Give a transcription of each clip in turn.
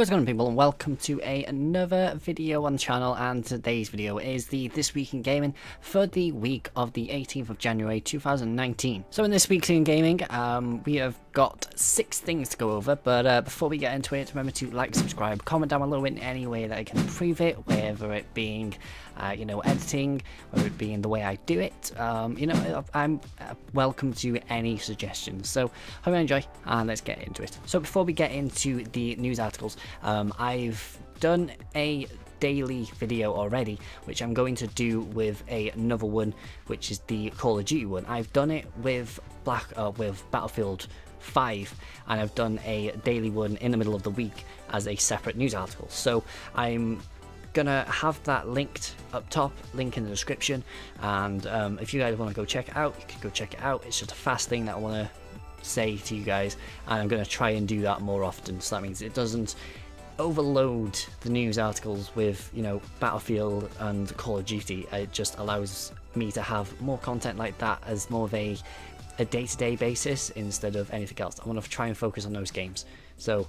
What's going on, people, and welcome to another video on the channel. And today's video is the This Week in Gaming for the week of the 18th of January 2019. So in this week's in gaming, we have got 6 things to go over, but before we get into it, remember to like, subscribe, comment down below in any way that I can improve it, whether it being editing, whether it being the way I do it. I'm welcome to any suggestions. So hope you enjoy, and let's get into it. So before we get into the news articles, I've done a daily video already, which I'm going to do with another one, which is the Call of Duty one. I've done it with Battlefield 5, and I've done a daily one in the middle of the week as a separate news article. So I'm gonna have that linked up top, link in the description, and if you guys want to go check it out, you can go check it out. It's just a fast thing that I want to say to you guys, and I'm going to try and do that more often, so that means it doesn't overload the news articles with Battlefield and Call of Duty. It just allows me to have more content like that as more of a day-to-day basis instead of anything else. I want to try and focus on those games, so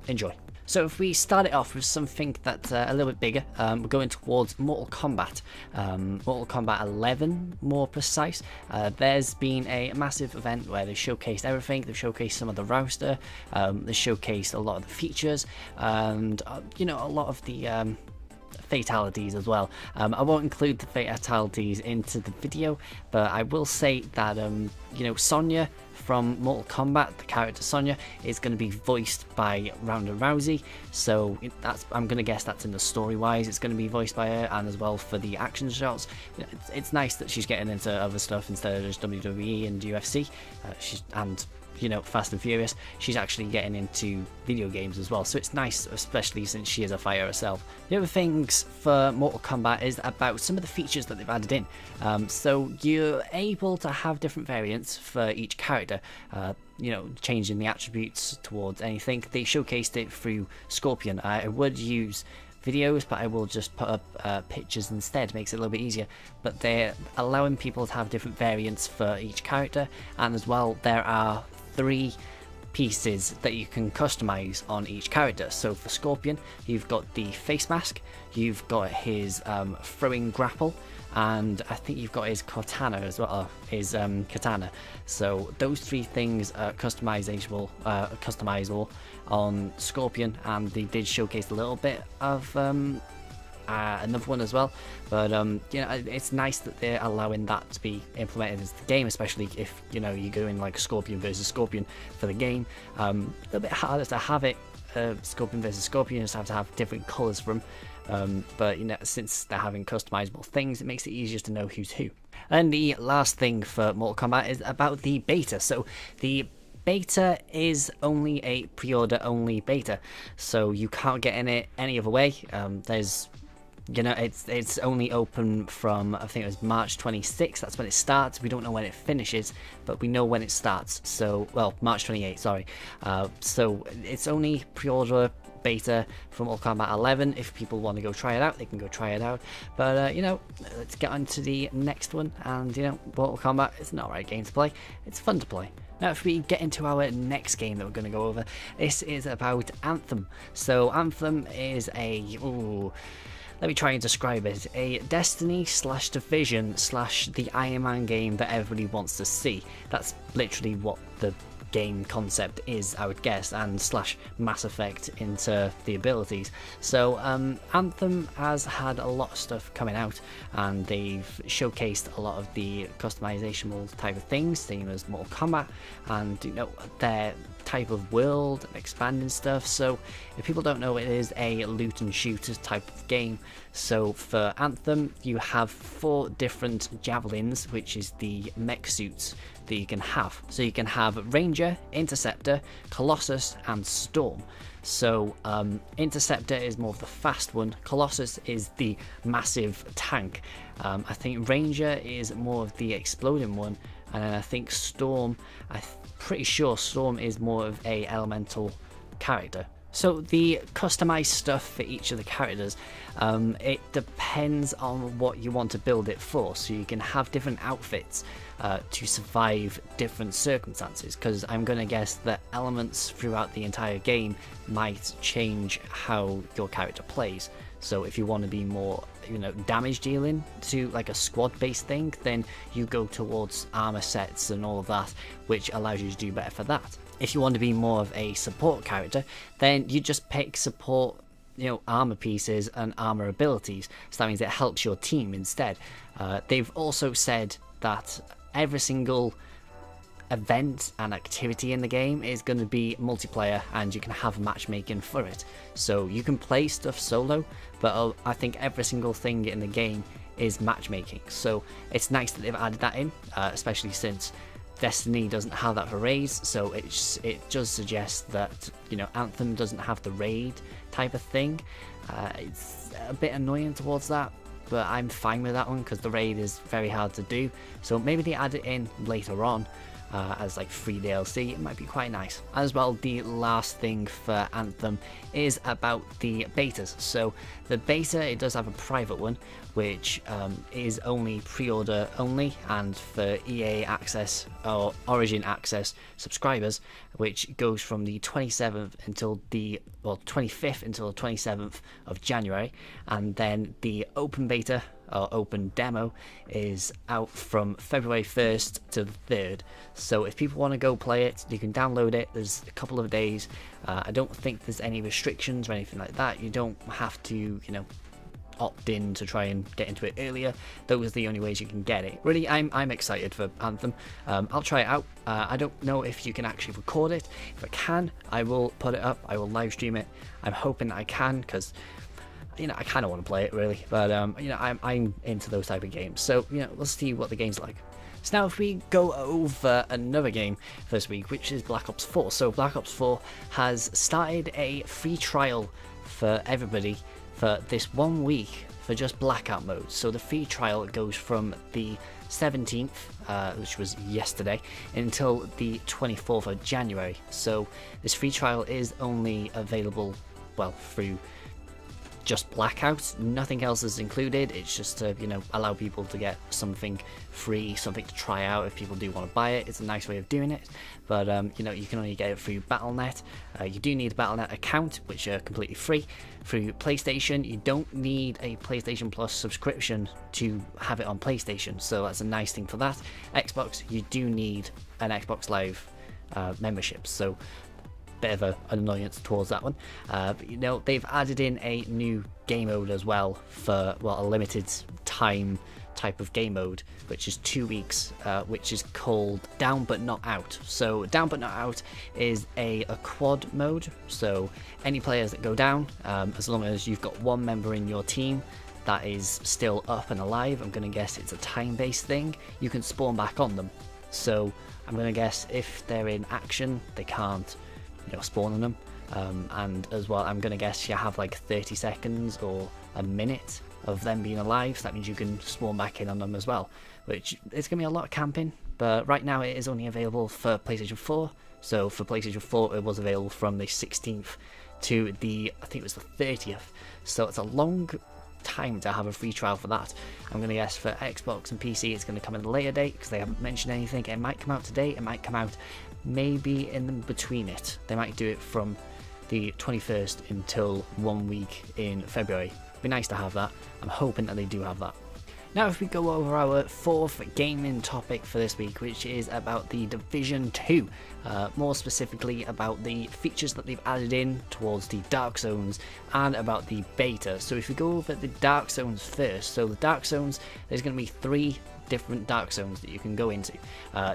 enjoy. So if we start it off with something that's a little bit bigger, we're going towards Mortal Kombat. Mortal Kombat 11, more precise. There's been a massive event where they showcased everything. They've showcased some of the roster, they showcased a lot of the features, and a lot of the fatalities as well. I won't include the fatalities into the video, but I will say that Sonya from Mortal Kombat, the character Sonya, is going to be voiced by Ronda Rousey, so I'm going to guess that's in the story wise, it's going to be voiced by her, and as well for the action shots. It's nice that she's getting into other stuff instead of just WWE and UFC, Fast and Furious. She's actually getting into video games as well, so it's nice, especially since she is a fighter herself. The other things for Mortal Kombat is about some of the features that they've added in. So you're able to have different variants for each character, changing the attributes towards anything. They showcased it through Scorpion. I would use videos, but I will just put up pictures instead. Makes it a little bit easier, but they're allowing people to have different variants for each character, and as well there are 3 pieces that you can customize on each character. So for Scorpion, you've got the face mask, you've got his throwing grapple, and I think you've got his katana as well, his katana. So those 3 things are customizable on Scorpion, and they did showcase a little bit of another one as well, but it's nice that they're allowing that to be implemented into the game, especially if you're going like Scorpion versus Scorpion for the game. A little bit harder to have it Scorpion versus Scorpion, you just have to have different colors for them, but since they're having customizable things, it makes it easier to know who's who. And the last thing for Mortal Kombat is about the beta. So the beta is only a pre-order only beta, so you can't get in it any other way. There's it's only open from, I think it was March 26th, that's when it starts. We don't know when it finishes, but we know when it starts. So, well, March 28th, sorry. So it's only pre-order beta for Mortal Kombat 11. If people want to go try it out, they can go try it out. But let's get on to the next one. And Mortal Kombat is an alright game to play. It's fun to play. Now, if we get into our next game that we're going to go over, this is about Anthem. So Anthem is let me try and describe it. A Destiny / Division / the Iron Man game that everybody wants to see. That's literally what the game concept is, I would guess, and / Mass Effect into the abilities. So Anthem has had a lot of stuff coming out, and they've showcased a lot of the customizable type of things, same as Mortal Kombat, and their type of world and expanding stuff. So if people don't know, it is a loot and shooters type of game. So for Anthem, you have 4 different javelins, which is the mech suits that you can have. So you can have Ranger, Interceptor, Colossus, and Storm. So Interceptor is more of the fast one, Colossus is the massive tank, I think Ranger is more of the exploding one, and then I think Storm, pretty sure Storm is more of a elemental character. So the customized stuff for each of the characters, it depends on what you want to build it for. So you can have different outfits to survive different circumstances, because I'm going to guess that elements throughout the entire game might change how your character plays. So if you want to be more, damage dealing to like a squad based thing, then you go towards armor sets and all of that, which allows you to do better for that. If you want to be more of a support character, then you just pick support, armor pieces and armor abilities. So that means it helps your team instead. They've also said that every single event and activity in the game is going to be multiplayer, and you can have matchmaking for it. So you can play stuff solo, but I think every single thing in the game is matchmaking. So it's nice that they've added that in, especially since Destiny doesn't have that for raids, so it does suggest that Anthem doesn't have the raid type of thing. It's a bit annoying towards that, but I'm fine with that one because the raid is very hard to do. So maybe they add it in later on as like free DLC. It might be quite nice. As well, the last thing for Anthem is about the betas. So the beta, it does have a private one, which is only pre-order only, and for EA access or Origin access subscribers, which goes from the 27th until the 25th until the 27th of January, and then the open beta or open demo is out from February 1st to the 3rd. So if people want to go play it, you can download it. There's a couple of days. I don't think there's any restrictions or anything like that. You don't have to, opt in to try and get into it earlier. Those are the only ways you can get it. Really, I'm excited for Anthem. I'll try it out. I don't know if you can actually record it. If I can, I will put it up. I will live stream it. I'm hoping I can, because I kind of want to play it really, but I'm into those type of games. So let's see what the game's like. So now if we go over another game this week, which is Black Ops 4. So Black Ops 4 has started a free trial for everybody for this 1 week for just Blackout mode. So the free trial goes from the 17th, which was yesterday, until the 24th of January. So this free trial is only available, through just Blackout. Nothing else is included. It's just to allow people to get something free, something to try out if people do want to buy it. It's a nice way of doing it, but you can only get it through Battle.net. You do need a Battle.net account, which are completely free. Through PlayStation, you don't need a PlayStation Plus subscription to have it on PlayStation, so that's a nice thing for that. Xbox, you do need an Xbox Live membership, so bit of an annoyance towards that one. But they've added in a new game mode as well for a limited time type of game mode, which is 2 weeks, which is called Down But Not Out. So Down But Not Out is a quad mode, so any players that go down, as long as you've got one member in your team that is still up and alive, I'm going to guess it's a time-based thing, you can spawn back on them. So I'm going to guess if they're in action, they can't spawn on them, and as well I'm gonna guess you have like 30 seconds or a minute of them being alive, so that means you can spawn back in on them as well, which it's gonna be a lot of camping. But right now it is only available for PlayStation 4. So for PlayStation 4 it was available from the 16th to the, I think it was the 30th, so it's a long time to have a free trial for that. I'm gonna guess for Xbox and PC it's gonna come at a later date, because they haven't mentioned anything. It might come out today, it might come out maybe in between it. They might do it from the 21st until 1 week in February. It'd be nice to have that. I'm hoping that they do have that. Now if we go over our fourth gaming topic for this week, which is about the Division 2, more specifically about the features that they've added in towards the Dark Zones and about the beta. So if we go over the Dark Zones first, so the Dark Zones, there's going to be 3 different Dark Zones that you can go into.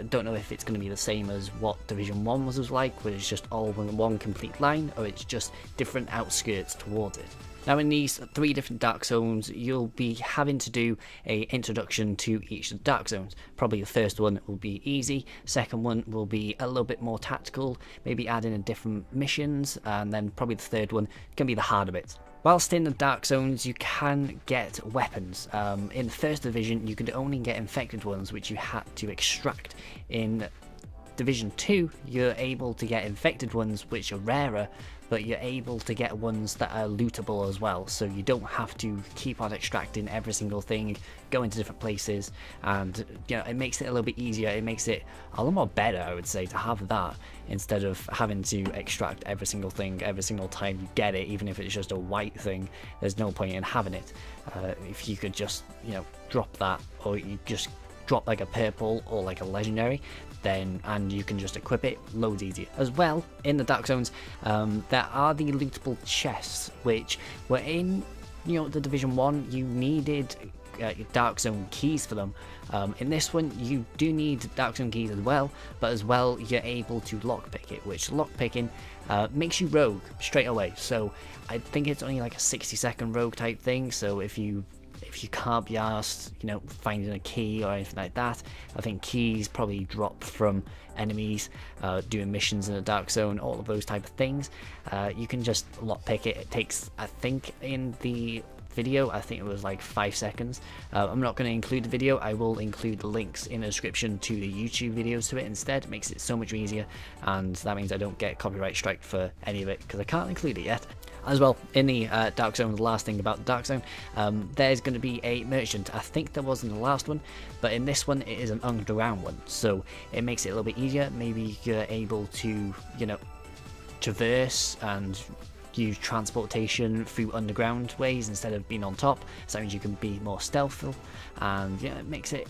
Don't know if it's going to be the same as what Division 1 was like, where it's just all in one complete line, or it's just different outskirts towards it. Now in these 3 different Dark Zones, you'll be having to do a introduction to each of the Dark Zones. Probably the first one will be easy, second one will be a little bit more tactical, maybe add in different missions, and then probably the third one can be the harder bits. Whilst in the Dark Zones, you can get weapons. In the First Division, you could only get infected ones, which you had to extract. In Division 2, you're able to get infected ones, which are rarer, but you're able to get ones that are lootable as well, so you don't have to keep on extracting every single thing, go into different places, and it makes it a little bit easier. It makes it a lot more better, I would say, to have that instead of having to extract every single thing every single time you get it, even if it's just a white thing. There's no point in having it. If you could just drop that, or you just drop like a purple or like a legendary, then and you can just equip it loads easier. As well, in the Dark Zones, there are the lootable chests, which were in the Division 1. You needed Dark Zone keys for them. In this one, you do need Dark Zone keys as well, but as well you're able to lockpick it, which lockpicking makes you rogue straight away. So I think it's only like a 60-second rogue type thing. So if you can't be asked, finding a key or anything like that, I think keys probably drop from enemies, doing missions in a Dark Zone, all of those type of things. You can just lockpick it. It takes, I think, in the video, I think it was like 5 seconds. I'm not going to include the video. I will include the links in the description to the YouTube videos to it instead. It makes it so much easier, and that means I don't get copyright strike for any of it because I can't include it yet. As well, in the Dark Zone, the last thing about the Dark Zone, there's going to be a merchant. I think there was in the last one, but in this one it is an underground one, so it makes it a little bit easier. Maybe you're able to, traverse and use transportation through underground ways instead of being on top, so that means you can be more stealthful, and it makes it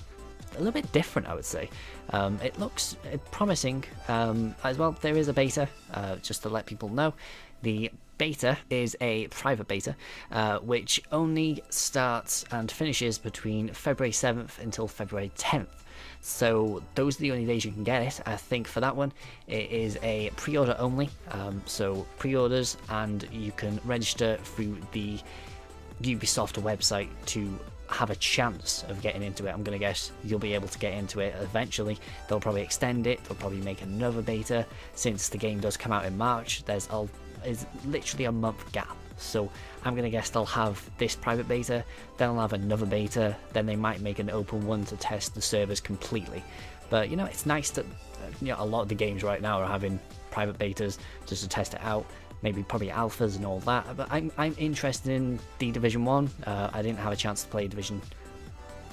a little bit different, I would say. It looks promising. As well, there is a beta, just to let people know. The beta is a private beta, which only starts and finishes between February 7th until February 10th. So those are the only days you can get it. I think for that one, it is a pre-order only. So pre-orders, and you can register through the Ubisoft website to have a chance of getting into it. I'm going to guess you'll be able to get into it eventually. They'll probably extend it. They'll probably make another beta. Since the game does come out in March, there's literally a month gap. So I'm going to guess they'll have this private beta, then they'll have another beta, then they might make an open one to test the servers completely. But it's nice that a lot of the games right now are having private betas just to test it out. Maybe probably alphas and all that. But I'm interested in the Division 1. I didn't have a chance to play Division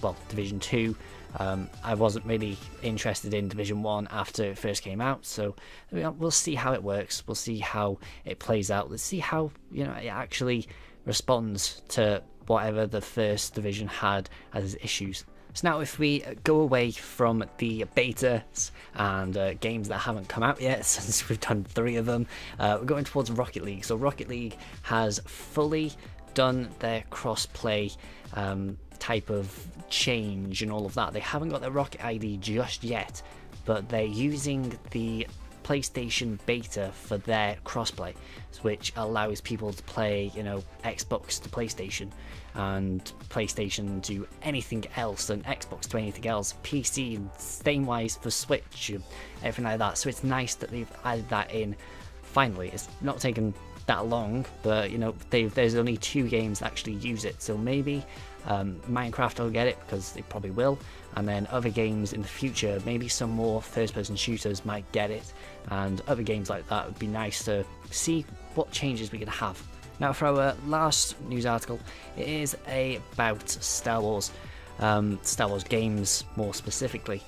2. I wasn't really interested in Division 1 after it first came out, so we'll see how it works. We'll see how it plays out. Let's see how it actually responds to whatever the first Division had as issues. So now, if we go away from the betas and games that haven't come out yet, since we've done 3 of them, we're going towards Rocket League. So Rocket League has fully done their cross-play type of change and all of that. They haven't got their Rocket ID just yet, but they're using the PlayStation beta for their crossplay, which allows people to play Xbox to PlayStation and PlayStation to anything else, and Xbox to anything else, PC, and same wise for Switch, everything like that. So it's nice that they've added that in finally. It's not taken that long, but there's only 2 games that actually use it, so maybe Minecraft will get it, because they probably will, and then other games in the future, maybe some more first-person shooters might get it, and other games like that. Would be nice to see what changes we can have. Now, for our last news article, it is about Star Wars games more specifically.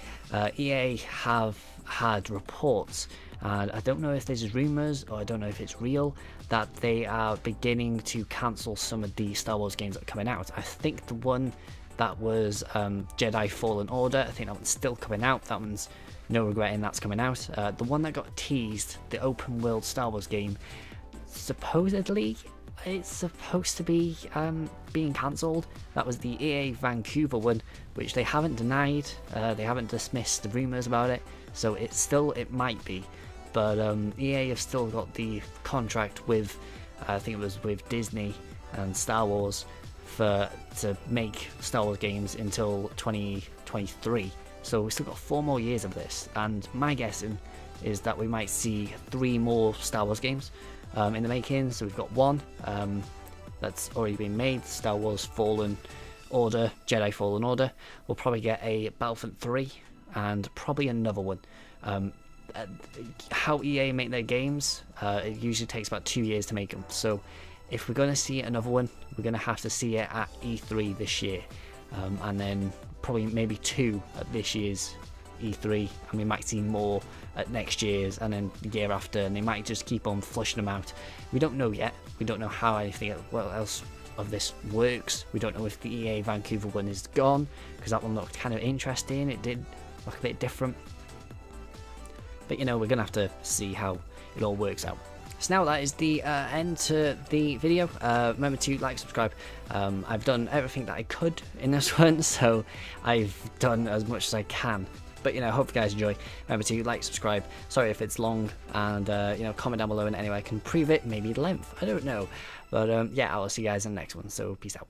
EA have had reports, and I don't know if this is rumours or I don't know if it's real, that they are beginning to cancel some of the Star Wars games that are coming out. I think the one that was Jedi Fallen Order, I think that one's still coming out. That one's no regretting that's coming out. The one that got teased, the open world Star Wars game, supposedly it's supposed to be being cancelled. That was the EA Vancouver one, which they haven't denied. They haven't dismissed the rumours about it, so it might be. But EA have still got the contract with, I think it was with Disney and Star Wars, to make Star Wars games until 2023. So we've still got 4 more years of this, and my guessing is that we might see 3 more Star Wars games in the making. So we've got one that's already been made, Star Wars Fallen Order, Jedi Fallen Order. We'll probably get a Battlefront 3 and probably another one. how EA make their games, it usually takes about 2 years to make them. So if we're going to see another one, we're going to have to see it at E3 this year, and then probably maybe 2 at this year's E3, and we might see more at next year's, and then the year after, and they might just keep on flushing them out. We don't know yet. We don't know how anything else of this works. We don't know if the EA Vancouver one is gone, because that one looked kind of interesting. It did look a bit different, but you know, we're gonna have to see how it all works out. So now that is the end to the video. Remember to like, subscribe. I've done everything that I could in this one, so I've done as much as I can. But you know, hope you guys enjoy. Remember to like, subscribe. Sorry if it's long, and you know, comment down below in any way I can improve it. Maybe length, I don't know. But yeah, I'll see you guys in the next one. So peace out.